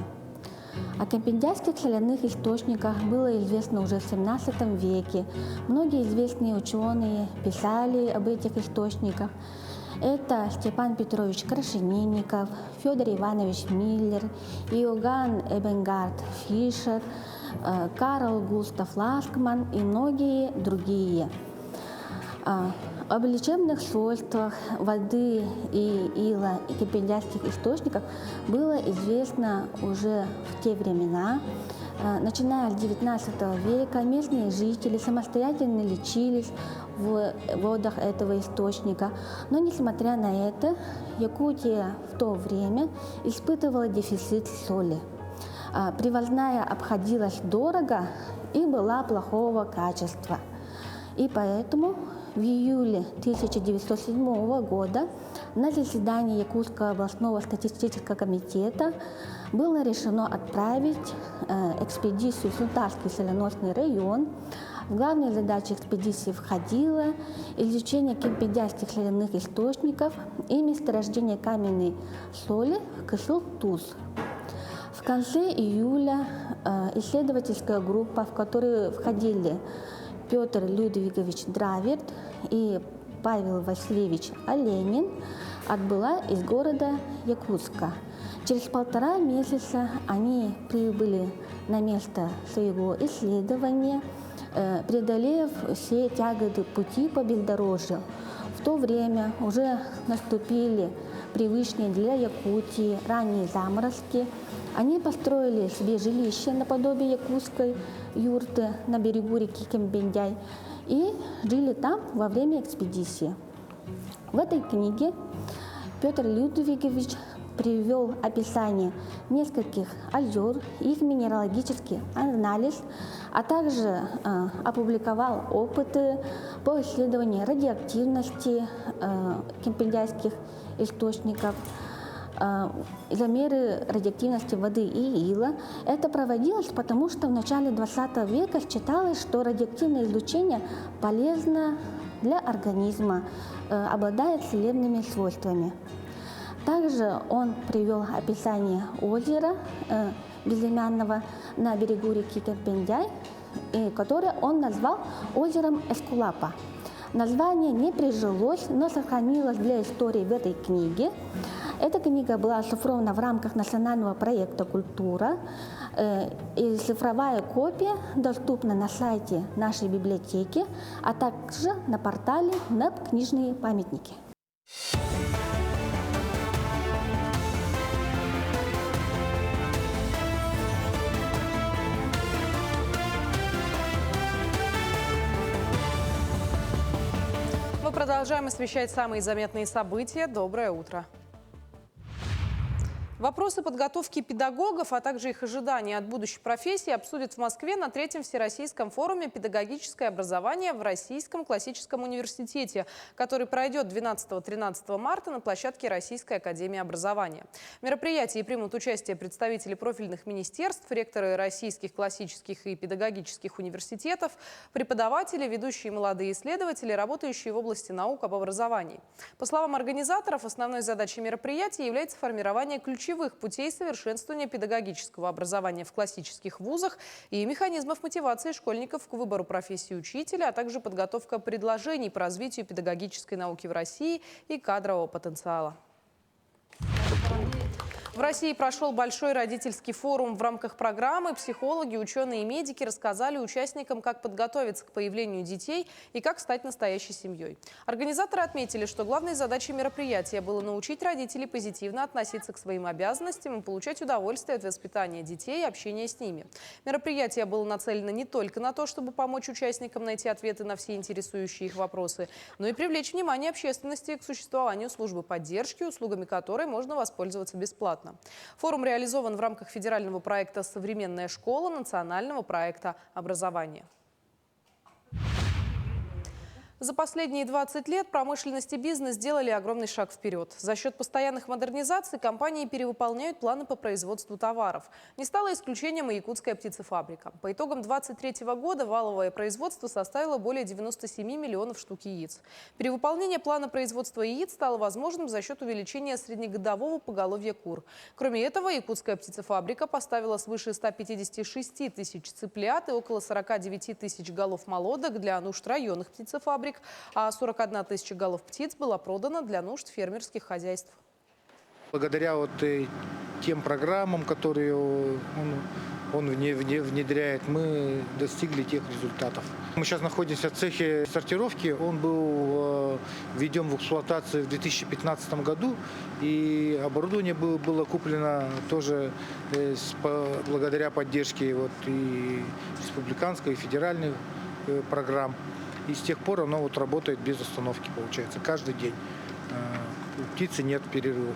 О кемпиндяйских соляных источниках было известно уже в XVII веке. Многие известные ученые писали об этих источниках. Это Степан Петрович Крашенинников, Федор Иванович Миллер, Иоганн Эбенгард Фишер, Карл Густав Ласкман и многие другие. Об лечебных свойствах воды и ила и кемпиндяйских источниках было известно уже в те времена. Начиная с XIX века местные жители самостоятельно лечились в водах этого источника. Но, несмотря на это, Якутия в то время испытывала дефицит соли. Привозная обходилась дорого и была плохого качества. И поэтому в июле 1907 года на заседании Якутского областного статистического комитета было решено отправить экспедицию в Сунтарский соленосный район. В главные задачи экспедиции входило изучение кемпиндяйских соляных источников и месторождение каменной соли Кысыл-Туз. В конце июля исследовательская группа, в которую входили Петр Людвигович Драверт и Павел Васильевич Оленин, отбыла из города Якутска. Через 1,5 месяца они прибыли на место своего исследования, преодолев все тяготы пути по бездорожью. В то время уже наступили привычные для Якутии ранние заморозки. Они построили себе жилище наподобие якутской юрты на берегу реки Кемпиндяй и жили там во время экспедиции. В этой книге Петр Людвигович привел описание нескольких озер, их минералогический анализ, а также опубликовал опыты по исследованию радиоактивности кемпельдайских источников, замеры радиоактивности воды и ила. Это проводилось потому, что в начале 20 века считалось, что радиоактивное излучение полезно для организма, обладает целебными свойствами. Также он привел описание озера безымянного на берегу реки Кемпельдай, которое он назвал озером Эскулапа. Название не прижилось, но сохранилось для истории в этой книге. Эта книга была оцифрована в рамках национального проекта «Культура», и цифровая копия доступна на сайте нашей библиотеки, а также на портале НЭП «Книжные памятники». Мы продолжаем освещать самые заметные события. Доброе утро. Вопросы подготовки педагогов, а также их ожидания от будущей профессии обсудят в Москве на 3-м Всероссийском форуме «Педагогическое образование в Российском классическом университете», который пройдет 12-13 марта на площадке Российской академии образования. В мероприятии примут участие представители профильных министерств, ректоры российских классических и педагогических университетов, преподаватели, ведущие молодые исследователи, работающие в области наук об образовании. По словам организаторов, основной задачей мероприятия является формирование ключевых путей совершенствования педагогического образования в классических вузах и механизмов мотивации школьников к выбору профессии учителя, а также подготовка предложений по развитию педагогической науки в России и кадрового потенциала. В России прошел большой родительский форум. В рамках программы психологи, ученые и медики рассказали участникам, как подготовиться к появлению детей и как стать настоящей семьей. Организаторы отметили, что главной задачей мероприятия было научить родителей позитивно относиться к своим обязанностям и получать удовольствие от воспитания детей и общения с ними. Мероприятие было нацелено не только на то, чтобы помочь участникам найти ответы на все интересующие их вопросы, но и привлечь внимание общественности к существованию службы поддержки, услугами которой можно воспользоваться бесплатно. Форум реализован в рамках федерального проекта «Современная школа» национального проекта образования. За последние 20 лет промышленность и бизнес сделали огромный шаг вперед. За счет постоянных модернизаций компании перевыполняют планы по производству товаров. Не стало исключением и якутская птицефабрика. По итогам 2023 года валовое производство составило более 97 миллионов штук яиц. Перевыполнение плана производства яиц стало возможным за счет увеличения среднегодового поголовья кур. Кроме этого, якутская птицефабрика поставила свыше 156 тысяч цыплят и около 49 тысяч голов молодок для нужд районных птицефабрик, а 41 тысяча голов птиц была продана для нужд фермерских хозяйств. Благодаря тем программам, которые он внедряет, мы достигли тех результатов. Мы сейчас находимся в цехе сортировки. Он был введен в эксплуатацию в 2015 году, и оборудование было куплено тоже благодаря поддержке и республиканской, и федеральных программ. И с тех пор оно работает без остановки, получается, каждый день. У птицы нет перерывов.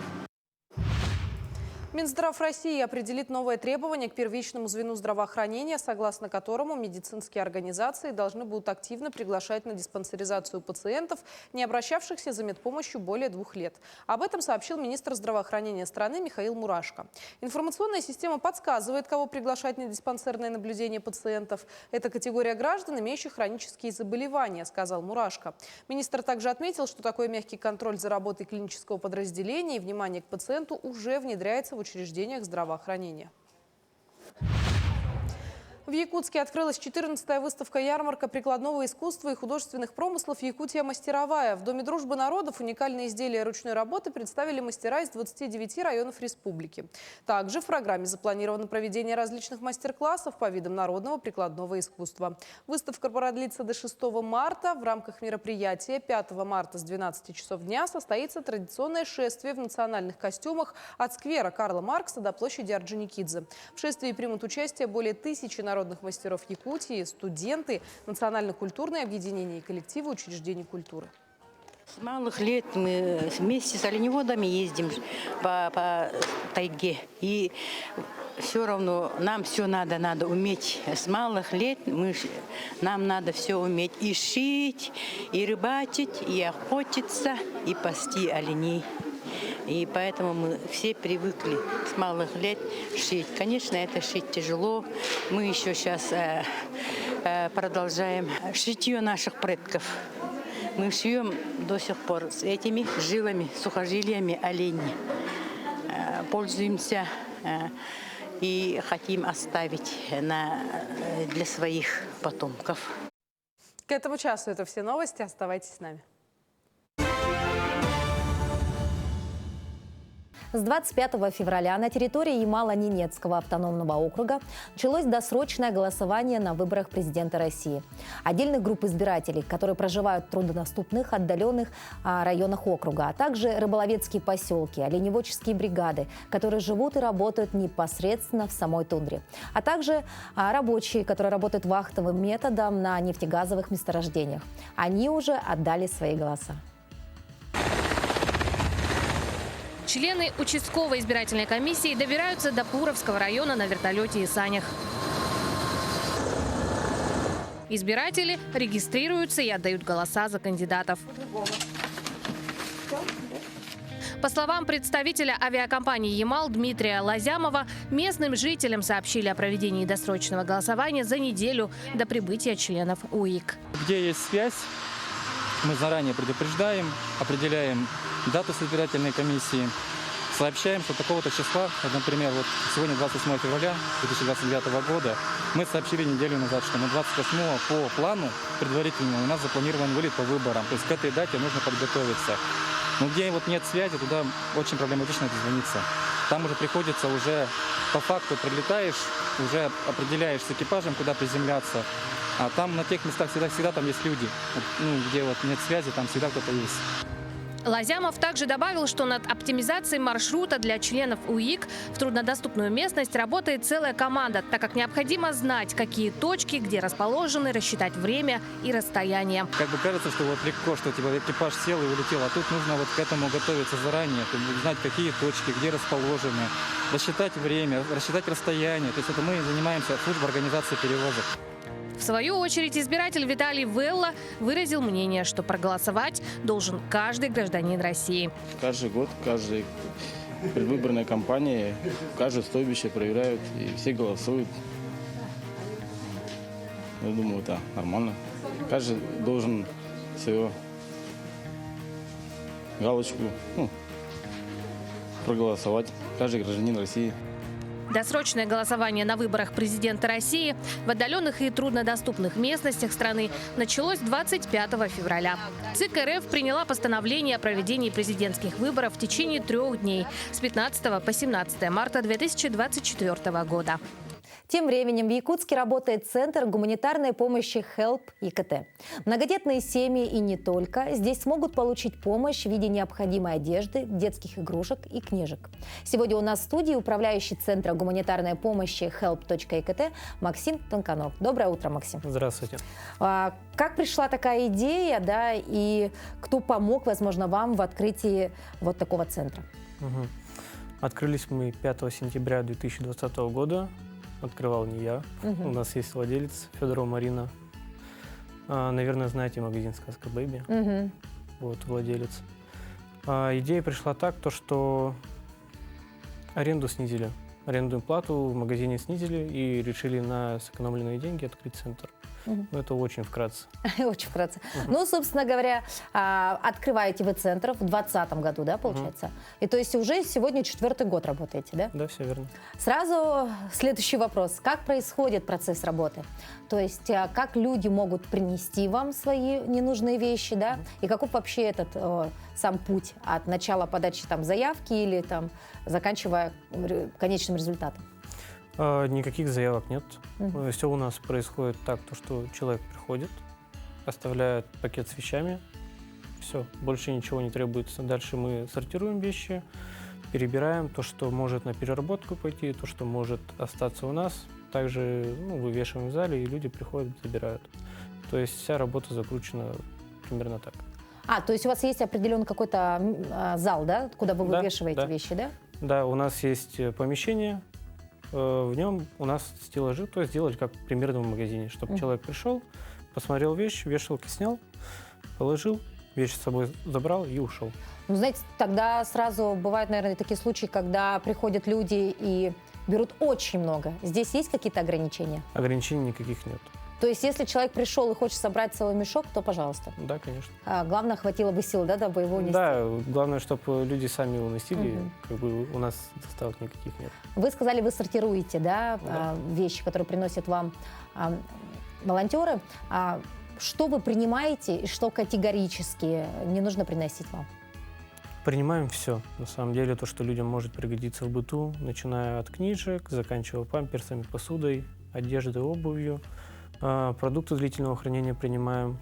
Минздрав России определит новое требование к первичному звену здравоохранения, согласно которому медицинские организации должны будут активно приглашать на диспансеризацию пациентов, не обращавшихся за медпомощью более 2 лет. Об этом сообщил министр здравоохранения страны Михаил Мурашко. Информационная система подсказывает, кого приглашать на диспансерное наблюдение пациентов. Это категория граждан, имеющих хронические заболевания, сказал Мурашко. Министр также отметил, что такой мягкий контроль за работой клинического подразделения и внимание к пациенту уже внедряется в учреждениях здравоохранения. В Якутске открылась 14-я выставка-ярмарка прикладного искусства и художественных промыслов «Якутия мастеровая». В Доме дружбы народов уникальные изделия ручной работы представили мастера из 29 районов республики. Также в программе запланировано проведение различных мастер-классов по видам народного прикладного искусства. Выставка продлится до 6 марта. В рамках мероприятия 5 марта с 12 часов дня состоится традиционное шествие в национальных костюмах от сквера Карла Маркса до площади Орджоникидзе. В шествии примут участие более 1000 народных мастеров Якутии, студенты, национально-культурные объединения и коллективы учреждений культуры. С малых лет мы вместе с оленеводами ездим по тайге. И все равно нам все надо уметь. С малых лет нам надо все уметь. И шить, и рыбачить, и охотиться, и пасти оленей. И поэтому мы все привыкли с малых лет шить. Конечно, это шить тяжело. Мы еще сейчас продолжаем шитье наших предков. Мы шьем до сих пор с этими жилами, сухожилиями оленей. Пользуемся и хотим оставить для своих потомков. К этому часу это все новости. Оставайтесь с нами. С 25 февраля на территории Ямало-Ненецкого автономного округа началось досрочное голосование на выборах президента России. Отдельных групп избирателей, которые проживают в труднодоступных, отдаленных районах округа, а также рыболовецкие поселки, оленеводческие бригады, которые живут и работают непосредственно в самой тундре, а также рабочие, которые работают вахтовым методом на нефтегазовых месторождениях. Они уже отдали свои голоса. Члены участковой избирательной комиссии добираются до Пуровского района на вертолете и санях. Избиратели регистрируются и отдают голоса за кандидатов. По словам представителя авиакомпании «Ямал» Дмитрия Лазямова, местным жителям сообщили о проведении досрочного голосования за неделю до прибытия членов УИК. Где есть связь, мы заранее предупреждаем, определяем дату с избирательной комиссии, сообщаем, что такого-то числа, вот, например, вот сегодня 28 февраля 2029 года, мы сообщили неделю назад, что на 28-го по плану предварительно у нас запланирован вылет по выборам, то есть к этой дате нужно подготовиться. Но где вот нет связи, туда очень проблематично дозвониться. Там уже приходится уже по факту прилетаешь, уже определяешь с экипажем, куда приземляться. А там на тех местах всегда там есть люди. Ну, где вот нет связи, там всегда кто-то есть. Лазямов также добавил, что над оптимизацией маршрута для членов УИК в труднодоступную местность работает целая команда, так как необходимо знать, какие точки, где расположены, рассчитать время и расстояние. Как бы кажется, что вот легко, что типа экипаж сел и улетел, а тут нужно вот к этому готовиться заранее, знать, какие точки, где расположены, рассчитать время, рассчитать расстояние. То есть это мы занимаемся службой организации перевозок. В свою очередь избиратель Виталий Велла выразил мнение, что проголосовать должен каждый гражданин России. Каждый год, каждой предвыборной кампании, каждое стойбище проверяют и все голосуют. Я думаю, это нормально. Каждый должен свою галочку проголосовать. Каждый гражданин России. Досрочное голосование на выборах президента России в отдаленных и труднодоступных местностях страны началось 25 февраля. ЦИК РФ приняла постановление о проведении президентских выборов в течение 3 дней с 15 по 17 марта 2024 года. Тем временем в Якутске работает Центр гуманитарной помощи HELP ЕКТ. Многодетные семьи и не только здесь смогут получить помощь в виде необходимой одежды, детских игрушек и книжек. Сегодня у нас в студии управляющий Центра гуманитарной помощи HELP.ЕКТ Максим Тонканов. Доброе утро, Максим. Здравствуйте. Как пришла такая идея, да, и кто помог, возможно, вам в открытии вот такого центра? Открылись мы 5 сентября 2020 года. Открывал не я. У нас есть владелец Федорова Марина. Наверное, знаете магазин «Сказка Бэби». Вот владелец. Идея пришла так, что аренду снизили. Арендную плату в магазине снизили и решили на сэкономленные деньги открыть центр. Ну, это очень вкратце. Очень вкратце. Ну, собственно говоря, открываете вы центр в 2020 году, да, получается? И то есть уже сегодня 4-й год работаете, да? Да, все верно. Сразу следующий вопрос. Как происходит процесс работы? То есть как люди могут принести вам свои ненужные вещи, да? И каков вообще этот сам путь от начала подачи там заявки или там заканчивая конечным результатом? Никаких заявок нет. Все у нас происходит так, что человек приходит, оставляет пакет с вещами, все, больше ничего не требуется. Дальше мы сортируем вещи, перебираем то, что может на переработку пойти, то, что может остаться у нас. Также вывешиваем в зале, и люди приходят, забирают. То есть вся работа закручена примерно так. То есть у вас есть определенный какой-то зал, да, куда вы вывешиваете вещи, да? Да, у нас есть помещение, в нем у нас стеллажи, то есть сделать как примерно в магазине, чтобы человек пришел, посмотрел вещь, вешалки снял, положил, вещь с собой забрал и ушел. Ну, знаете, тогда сразу бывают, наверное, такие случаи, когда приходят люди и берут очень много. Здесь есть какие-то ограничения? Ограничений никаких нет. То есть, если человек пришел и хочет собрать целый мешок, то пожалуйста. Да, конечно. Главное, хватило бы сил, да, дабы его нести? Да, главное, чтобы люди сами его носили, как бы у нас доставок никаких нет. Вы сказали, вы сортируете, да, вещи, которые приносят вам волонтеры. Что вы принимаете и что категорически не нужно приносить вам? Принимаем все. На самом деле, то, что людям может пригодиться в быту, начиная от книжек, заканчивая памперсами, посудой, одеждой, обувью. Продукты длительного хранения принимаем.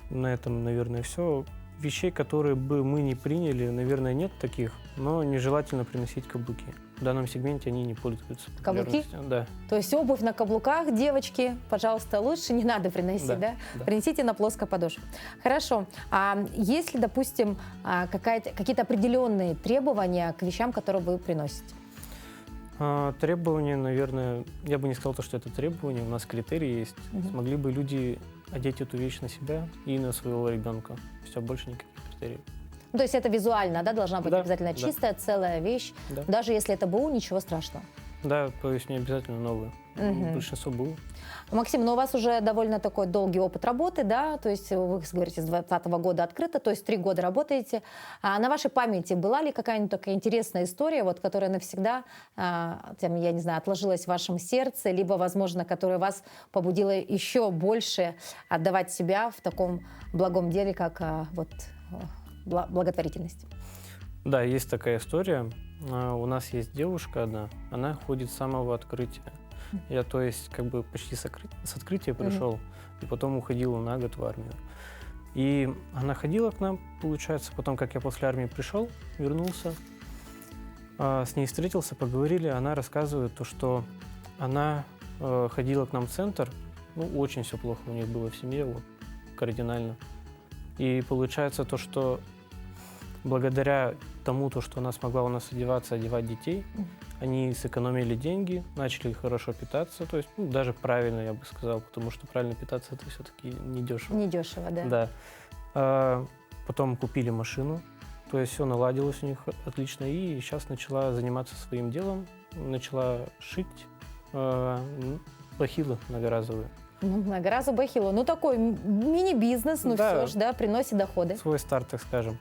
На этом, наверное, все. Вещей, которые бы мы не приняли, наверное, нет таких, но нежелательно приносить каблуки. В данном сегменте они не пользуются Каблуки? популярностью. Да. То есть обувь на каблуках, девочки, пожалуйста, лучше не надо приносить, да? Принесите на плоской подошве. Хорошо. А есть ли, допустим, какие-то определенные требования к вещам, которые вы приносите? Требования, наверное, я бы не сказал, что это требования, у нас критерии есть. Смогли бы люди одеть эту вещь на себя и на своего ребенка. Все, больше никаких критериев. Ну, то есть это визуально, да, должна быть обязательно чистая, целая вещь. Да. Даже если это БУ, ничего страшного. Да, то есть не обязательно новые. Большинство БУ. Максим, но у вас уже довольно такой долгий опыт работы, да, то есть вы говорите, с 2020 года открыто, то есть 3 года работаете. На вашей памяти была ли какая-нибудь такая интересная история, вот, которая навсегда, я не знаю, отложилась в вашем сердце, либо, возможно, которая вас побудила еще больше отдавать себя в таком благом деле, как благотворительность? Да, есть такая история. У нас есть девушка одна, она ходит с самого открытия. Я, то есть, как бы почти с открытия пришел, и потом уходила на год в армию. И она ходила к нам, получается, потом, как я после армии пришел, вернулся, с ней встретился, поговорили, она рассказывает то, что она ходила к нам в центр, очень все плохо у них было в семье, вот, кардинально. И получается то, что благодаря тому, что она смогла у нас одеваться, одевать детей, они сэкономили деньги, начали хорошо питаться, то есть даже правильно, я бы сказал, потому что правильно питаться это все-таки недешево. Недешево, да. Да. Потом купили машину, то есть все наладилось у них отлично, и сейчас начала заниматься своим делом, начала шить бахилы многоразовые. Многоразовые бахилы, такой мини-бизнес, все же, да, приносит доходы. Свой старт, так скажем.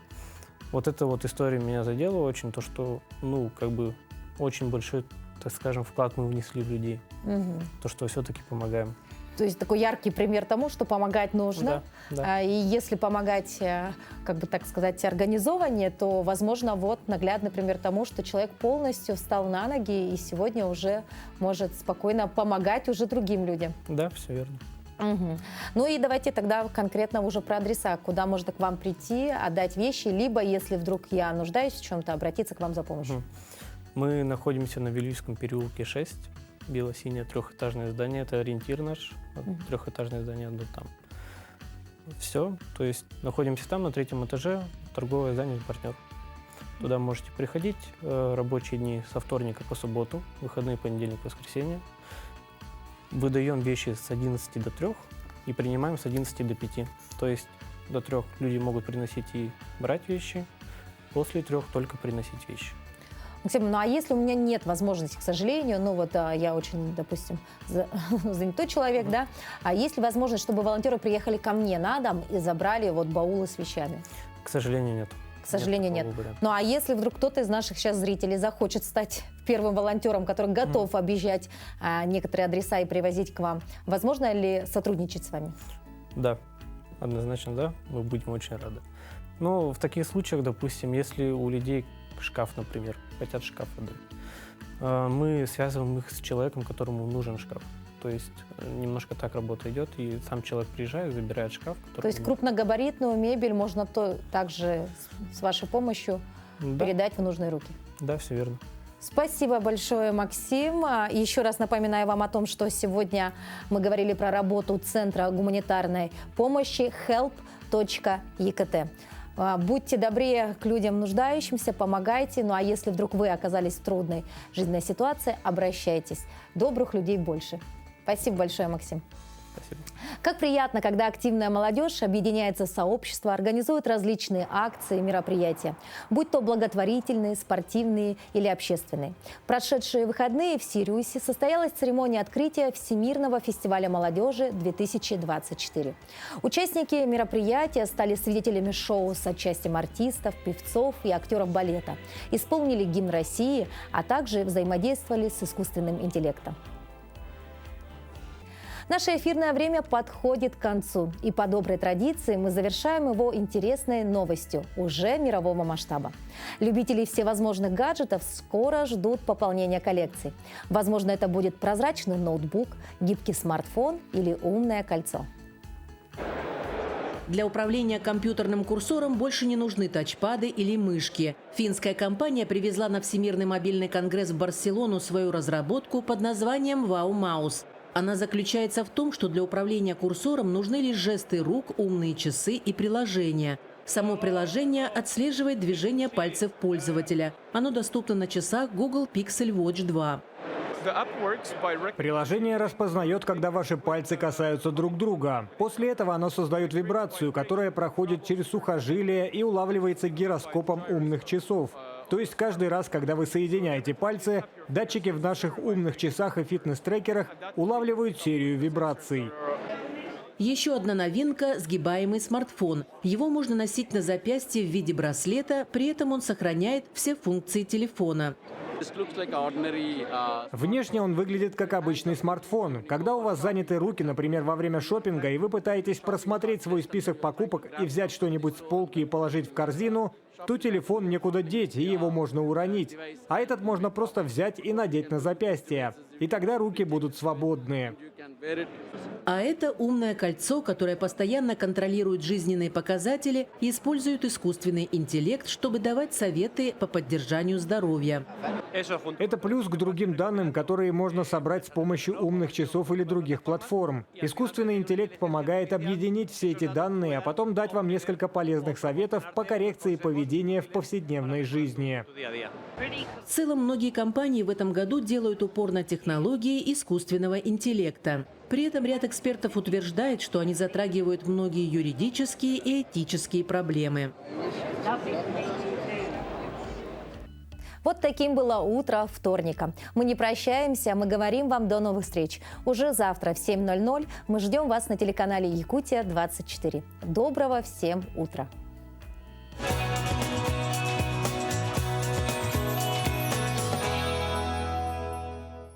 Вот эта вот история меня задела очень, то, что, очень большой, так скажем, вклад мы внесли в людей. То, что все-таки помогаем. То есть такой яркий пример тому, что помогать нужно. Да. И если помогать, как бы так сказать, организованнее, то, возможно, наглядный пример тому, что человек полностью встал на ноги и сегодня уже может спокойно помогать уже другим людям. Да, все верно. Ну и давайте тогда конкретно уже про адреса, куда можно к вам прийти, отдать вещи, либо, если вдруг я нуждаюсь в чем-то, обратиться к вам за помощью. Мы находимся на Вилюйском переулке 6, бело-синее трехэтажное здание, это ориентир наш, трехэтажное здание одно там. Все, то есть находимся там на 3-м этаже, торговое здание «Партнер». Туда можете приходить, рабочие дни со вторника по субботу, выходные понедельник, воскресенье. Выдаем вещи с 11 до 3 и принимаем с 11 до 5. То есть до 3 люди могут приносить и брать вещи, после 3 только приносить вещи. Максим, а если у меня нет возможности, к сожалению, я очень, допустим, занятой человек, да, а есть ли возможность, чтобы волонтеры приехали ко мне на дом и забрали баулы с вещами? К сожалению, нет. К сожалению, нет. Ну а если вдруг кто-то из наших сейчас зрителей захочет стать первым волонтером, который готов объезжать некоторые адреса и привозить к вам, возможно ли сотрудничать с вами? Да, однозначно да, мы будем очень рады. Но в таких случаях, допустим, если у людей шкаф, например, хотят шкаф отдать, мы связываем их с человеком, которому нужен шкаф. То есть немножко так работа идет, и сам человек приезжает, забирает шкаф. То есть крупногабаритную мебель можно также с вашей помощью передать в нужные руки? Да, все верно. Спасибо большое, Максим. Еще раз напоминаю вам о том, что сегодня мы говорили про работу Центра гуманитарной помощи help.ekt. Будьте добрее к людям нуждающимся, помогайте. Ну а если вдруг вы оказались в трудной жизненной ситуации, обращайтесь. Добрых людей больше. Спасибо большое, Максим. Спасибо. Как приятно, когда активная молодежь объединяется в сообщества, организует различные акции, мероприятия, будь то благотворительные, спортивные или общественные. В прошедшие выходные в Сириусе состоялась церемония открытия Всемирного фестиваля молодежи 2024. Участники мероприятия стали свидетелями шоу с участием артистов, певцов и актеров балета, исполнили гимн России, а также взаимодействовали с искусственным интеллектом. Наше эфирное время подходит к концу. И по доброй традиции мы завершаем его интересной новостью, уже мирового масштаба. Любителей всевозможных гаджетов скоро ждут пополнения коллекций. Возможно, это будет прозрачный ноутбук, гибкий смартфон или умное кольцо. Для управления компьютерным курсором больше не нужны тачпады или мышки. Финская компания привезла на Всемирный мобильный конгресс в Барселону свою разработку под названием Wow Mouse. Она заключается в том, что для управления курсором нужны лишь жесты рук, умные часы и приложения. Само приложение отслеживает движение пальцев пользователя. Оно доступно на часах Google Pixel Watch 2. Приложение распознает, когда ваши пальцы касаются друг друга. После этого оно создает вибрацию, которая проходит через сухожилия и улавливается гироскопом умных часов. То есть каждый раз, когда вы соединяете пальцы, датчики в наших умных часах и фитнес-трекерах улавливают серию вибраций. Еще одна новинка – сгибаемый смартфон. Его можно носить на запястье в виде браслета, при этом он сохраняет все функции телефона. Внешне он выглядит как обычный смартфон. Когда у вас заняты руки, например, во время шопинга, и вы пытаетесь просмотреть свой список покупок и взять что-нибудь с полки и положить в корзину, то телефон некуда деть, и его можно уронить. А этот можно просто взять и надеть на запястье. И тогда руки будут свободны. А это умное кольцо, которое постоянно контролирует жизненные показатели и использует искусственный интеллект, чтобы давать советы по поддержанию здоровья. Это плюс к другим данным, которые можно собрать с помощью умных часов или других платформ. Искусственный интеллект помогает объединить все эти данные, а потом дать вам несколько полезных советов по коррекции поведения в повседневной жизни. В целом, многие компании в этом году делают упор на технологии искусственного интеллекта. При этом ряд экспертов утверждает, что они затрагивают многие юридические и этические проблемы. Вот таким было утро вторника. Мы не прощаемся, мы говорим вам до новых встреч. Уже завтра в 7:00 мы ждем вас на телеканале Якутия 24. Доброго всем утра!